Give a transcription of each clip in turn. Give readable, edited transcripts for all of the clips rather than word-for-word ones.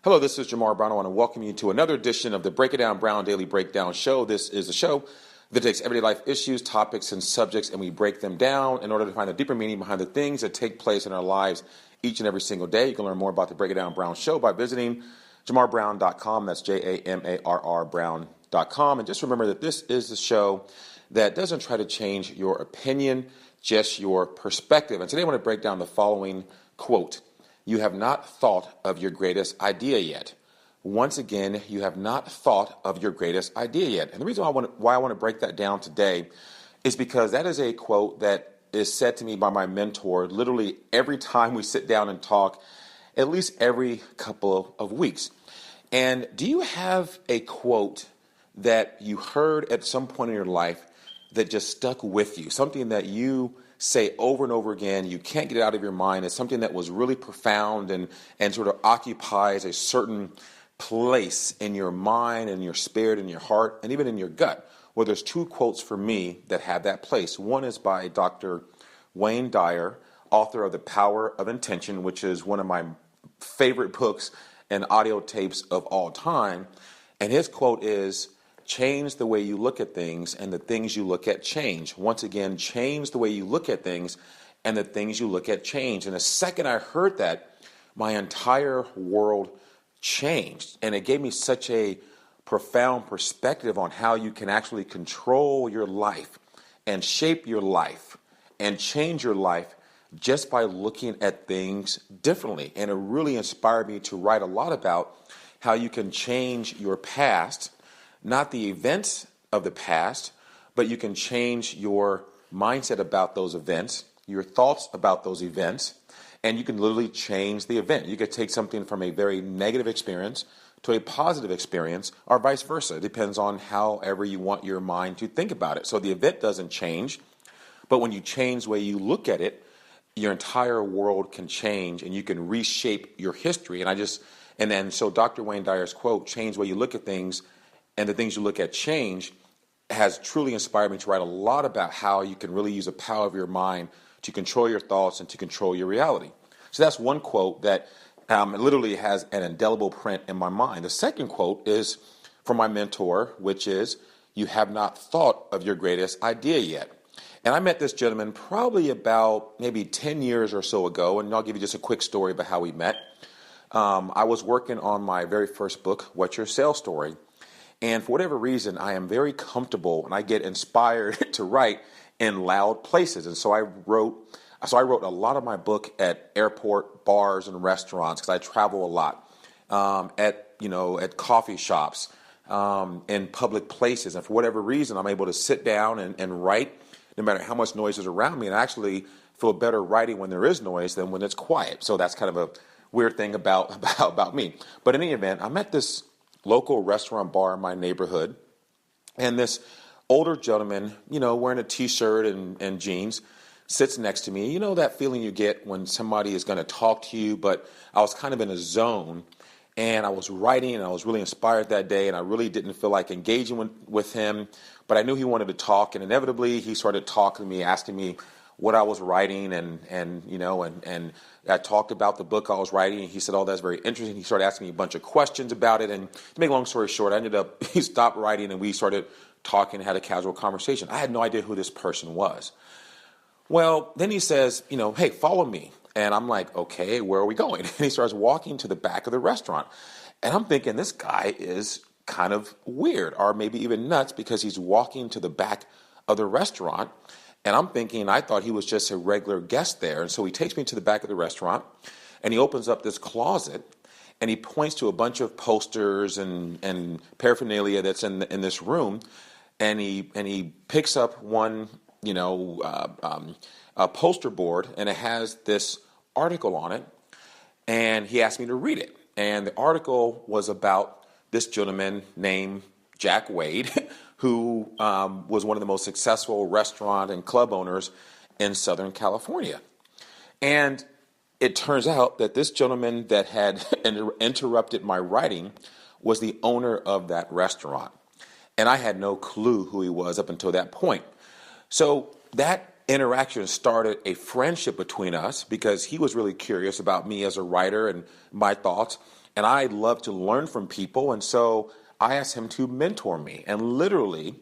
Hello, this is Jamar Brown. I want to welcome you to another edition of the Break It Down Brown Daily Breakdown Show. This is a show that takes everyday life issues, topics, and subjects, and we break them down in order to find a deeper meaning behind the things that take place in our lives each and every single day. You can learn more about the Break It Down Brown Show by visiting JamarBrown.com. That's JAMARR Brown.com. And just remember that this is the show that doesn't try to change your opinion, just your perspective. And today I want to break down the following quote. You have not thought of your greatest idea yet. Once again, you have not thought of your greatest idea yet. And the reason why I want to break that down today is because that is a quote that is said to me by my mentor literally every time we sit down and talk, at least every couple of weeks. And do you have a quote that you heard at some point in your life that just stuck with you, something that you say over and over again, you can't get it out of your mind? It's something that was really profound and sort of occupies a certain place in your mind and your spirit and your heart and even in your gut. Well, there's two quotes for me that have that place. One is by Dr. Wayne Dyer, author of The Power of Intention, which is one of my favorite books and audio tapes of all time. And his quote is, change the way you look at things and the things you look at change. Once again, change the way you look at things and the things you look at change. And the second I heard that, my entire world changed. And it gave me such a profound perspective on how you can actually control your life and shape your life and change your life just by looking at things differently. And it really inspired me to write a lot about how you can change your past, not the events of the past, but you can change your mindset about those events, your thoughts about those events, and you can literally change the event. You could take something from a very negative experience to a positive experience, or vice versa. It depends on however you want your mind to think about it. So the event doesn't change, but when you change the way you look at it, your entire world can change and you can reshape your history. So Dr. Wayne Dyer's quote, change the way you look at things and the things you look at change, has truly inspired me to write a lot about how you can really use the power of your mind to control your thoughts and to control your reality. So that's one quote that literally has an indelible print in my mind. The second quote is from my mentor, which is, you have not thought of your greatest idea yet. And I met this gentleman probably about maybe 10 years or so ago, and I'll give you just a quick story about how we met. I was working on my very first book, What's Your Sales Story? And for whatever reason, I am very comfortable and I get inspired to write in loud places. And so I wrote a lot of my book at airport, bars, and restaurants, because I travel a lot, at coffee shops, in public places. And for whatever reason, I'm able to sit down and write no matter how much noise is around me. And I actually feel better writing when there is noise than when it's quiet. So that's kind of a weird thing about me. But in any event, I'm at this local restaurant bar in my neighborhood, and this older gentleman, wearing a t-shirt and jeans, sits next to me. You know that feeling you get when somebody is going to talk to you, but I was kind of in a zone, and I was writing, and I was really inspired that day, and I really didn't feel like engaging with him, but I knew he wanted to talk, and inevitably he started talking to me, asking me what I was writing, and I talked about the book I was writing, and he said, oh, that's very interesting. He started asking me a bunch of questions about it, and to make a long story short, he stopped writing, and we started talking and had a casual conversation. I had no idea who this person was. Well, then he says, hey, follow me. And I'm like, okay, where are we going? And he starts walking to the back of the restaurant. And I'm thinking, this guy is kind of weird, or maybe even nuts, because he's walking to the back of the restaurant. And I'm thinking, I thought he was just a regular guest there. And so he takes me to the back of the restaurant, and he opens up this closet, and he points to a bunch of posters and paraphernalia that's in this room, and he picks up one, a poster board, and it has this article on it, and he asked me to read it. And the article was about this gentleman named Jack Wade, who was one of the most successful restaurant and club owners in Southern California. And it turns out that this gentleman that had interrupted my writing was the owner of that restaurant. And I had no clue who he was up until that point. So that interaction started a friendship between us, because he was really curious about me as a writer and my thoughts. And I love to learn from people. And so I asked him to mentor me. And literally,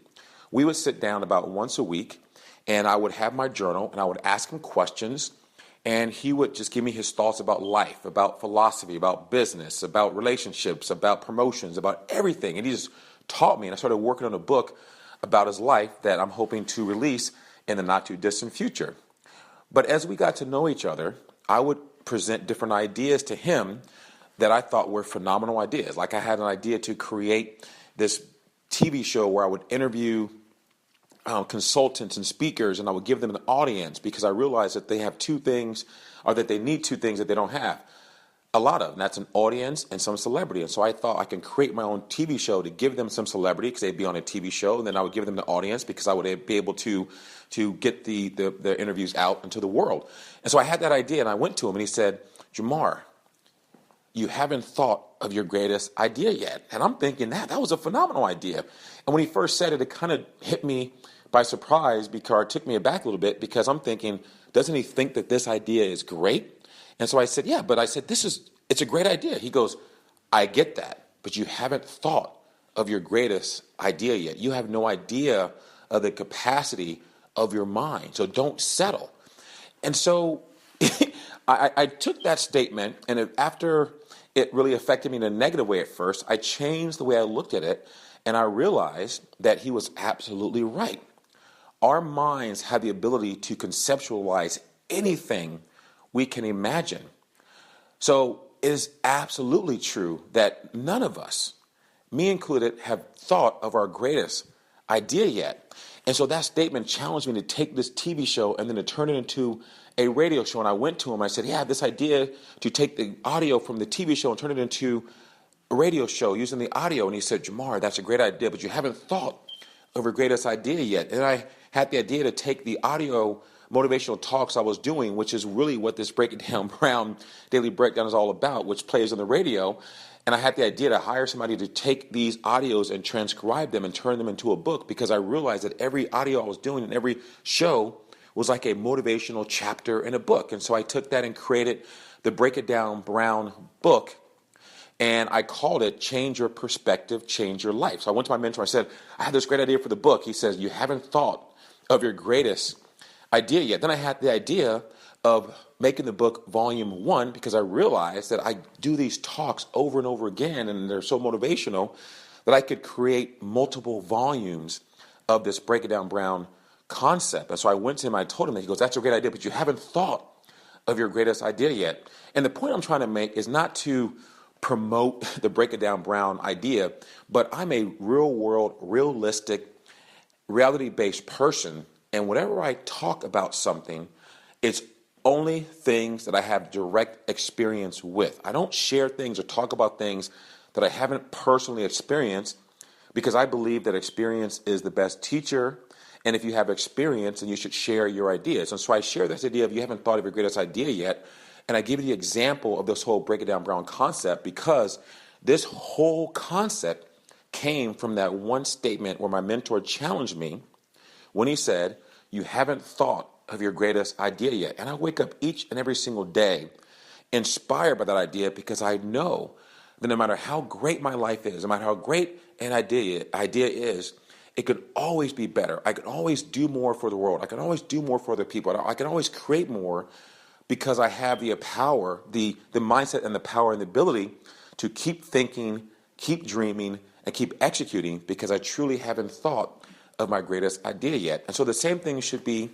we would sit down about once a week, and I would have my journal, and I would ask him questions. And he would just give me his thoughts about life, about philosophy, about business, about relationships, about promotions, about everything. And he just taught me. And I started working on a book about his life that I'm hoping to release in the not too distant future. But as we got to know each other, I would present different ideas to him that I thought were phenomenal ideas. Like I had an idea to create this TV show where I would interview consultants and speakers, and I would give them an audience because I realized that they have two things, or that they need two things that they don't have a lot of, and that's an audience and some celebrity. And so I thought I can create my own TV show to give them some celebrity because they'd be on a TV show, and then I would give them the audience because I would be able to get the interviews out into the world. And so I had that idea, and I went to him, and he said, Jamar, you haven't thought of your greatest idea yet. And I'm thinking that was a phenomenal idea. And when he first said it, it kind of hit me by surprise, because it took me aback a little bit, because I'm thinking, doesn't he think that this idea is great? And so I said, yeah, but I said, it's a great idea. He goes, I get that, but you haven't thought of your greatest idea yet. You have no idea of the capacity of your mind. So don't settle. And so I took that statement, and after it really affected me in a negative way at first, I changed the way I looked at it, and I realized that he was absolutely right. Our minds have the ability to conceptualize anything we can imagine. So it is absolutely true that none of us, me included, have thought of our greatest idea yet. And so that statement challenged me to take this TV show and then to turn it into a radio show. And I went to him, I said, yeah, I have this idea to take the audio from the TV show and turn it into a radio show using the audio. And he said, Jamar, that's a great idea, but you haven't thought of your greatest idea yet. And I had the idea to take the audio motivational talks I was doing, which is really what this Break It Down Brown Daily Breakdown is all about, which plays on the radio. And I had the idea to hire somebody to take these audios and transcribe them and turn them into a book, because I realized that every audio I was doing in every show was like a motivational chapter in a book. And so I took that and created the Break It Down Brown book, and I called it Change Your Perspective, Change Your Life. So I went to my mentor, I said, I have this great idea for the book. He says, you haven't thought of your greatest idea yet. Then I had the idea of making the book volume 1, because I realized that I do these talks over and over again, and they're so motivational that I could create multiple volumes of this Break It Down Brown concept. And so I went to him, I told him that. He goes, that's a great idea, but you haven't thought of your greatest idea yet. And the point I'm trying to make is not to promote the Break It Down Brown idea, but I'm a real world, realistic, reality-based person. And whenever I talk about something, it's only things that I have direct experience with. I don't share things or talk about things that I haven't personally experienced, because I believe that experience is the best teacher. And if you have experience, then you should share your ideas. And so I share this idea of you haven't thought of your greatest idea yet. And I give you the example of this whole Break It Down Brown concept, because this whole concept came from that one statement where my mentor challenged me when he said, you haven't thought of your greatest idea yet. And I wake up each and every single day inspired by that idea, because I know that no matter how great my life is, no matter how great an idea is, it could always be better. I could always do more for the world. I can always do more for other people. I can always create more, because I have the power, the mindset and the power and the ability to keep thinking, keep dreaming, and keep executing, because I truly haven't thought of my greatest idea yet. And so the same thing should be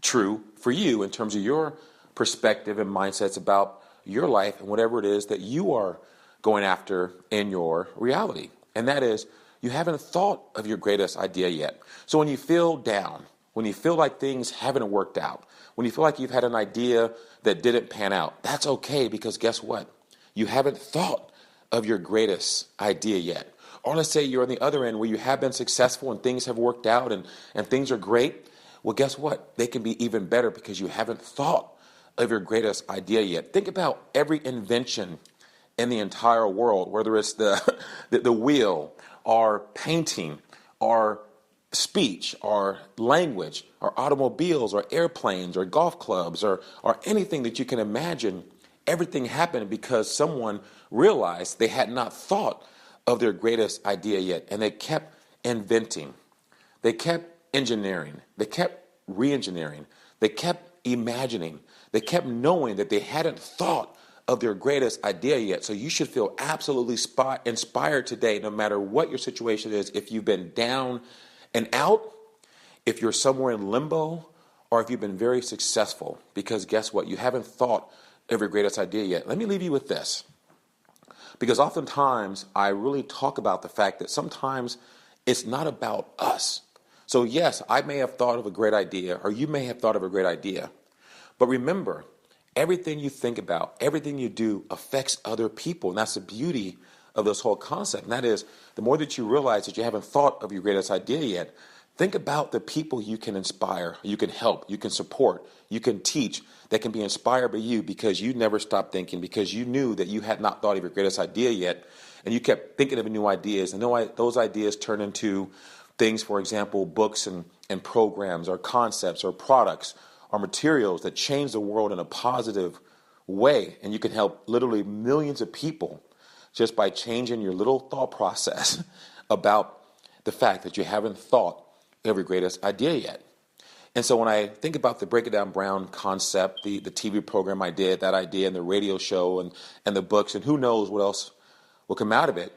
true for you in terms of your perspective and mindsets about your life and whatever it is that you are going after in your reality. And that is, you haven't thought of your greatest idea yet. So when you feel down, when you feel like things haven't worked out, when you feel like you've had an idea that didn't pan out, that's okay, because guess what? You haven't thought of your greatest idea yet. Or let's say you're on the other end where you have been successful and things have worked out and things are great. Well, guess what? They can be even better, because you haven't thought of your greatest idea yet. Think about every invention in the entire world, whether it's the wheel, or painting, or speech, or language, or automobiles, or airplanes, or golf clubs, or anything that you can imagine Everything happened because someone realized they had not thought of their greatest idea yet, and they kept inventing. They kept engineering. They kept re-engineering. They kept imagining. They kept knowing that they hadn't thought of their greatest idea yet. So you should feel absolutely inspired today, no matter what your situation is. If you've been down and out, if you're somewhere in limbo, or if you've been very successful, because guess what? You haven't thought of your greatest idea yet. Let me leave you with this. Because oftentimes I really talk about the fact that sometimes it's not about us. So yes, I may have thought of a great idea, or you may have thought of a great idea. But remember, everything you think about, everything you do affects other people. And that's the beauty of this whole concept. And that is, the more that you realize that you haven't thought of your greatest idea yet, think about the people you can inspire, you can help, you can support, you can teach, that can be inspired by you because you never stopped thinking, because you knew that you had not thought of your greatest idea yet, and you kept thinking of new ideas. And those ideas turn into things, for example, books and programs or concepts or products or materials that change the world in a positive way. And you can help literally millions of people just by changing your little thought process about the fact that you haven't thought of your greatest idea yet. And so when I think about the Break It Down Brown concept, the TV program I did, that idea, and the radio show and the books, and who knows what else will come out of it,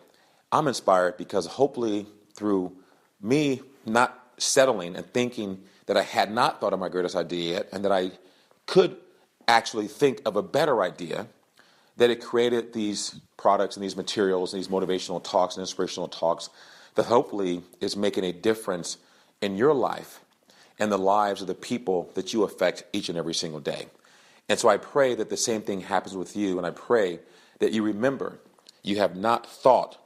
I'm inspired because hopefully through me not settling and thinking that I had not thought of my greatest idea yet, and that I could actually think of a better idea, that it created these products and these materials and these motivational talks and inspirational talks that hopefully is making a difference in your life and the lives of the people that you affect each and every single day. And so I pray that the same thing happens with you, and I pray that you remember you have not thought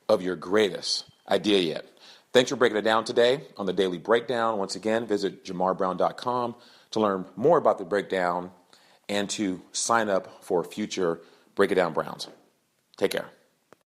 of your greatest idea yet. Thanks for breaking it down today on the Daily Breakdown. Once again, visit JamarBrown.com to learn more about the breakdown and to sign up for future Break It Down Browns. Take care.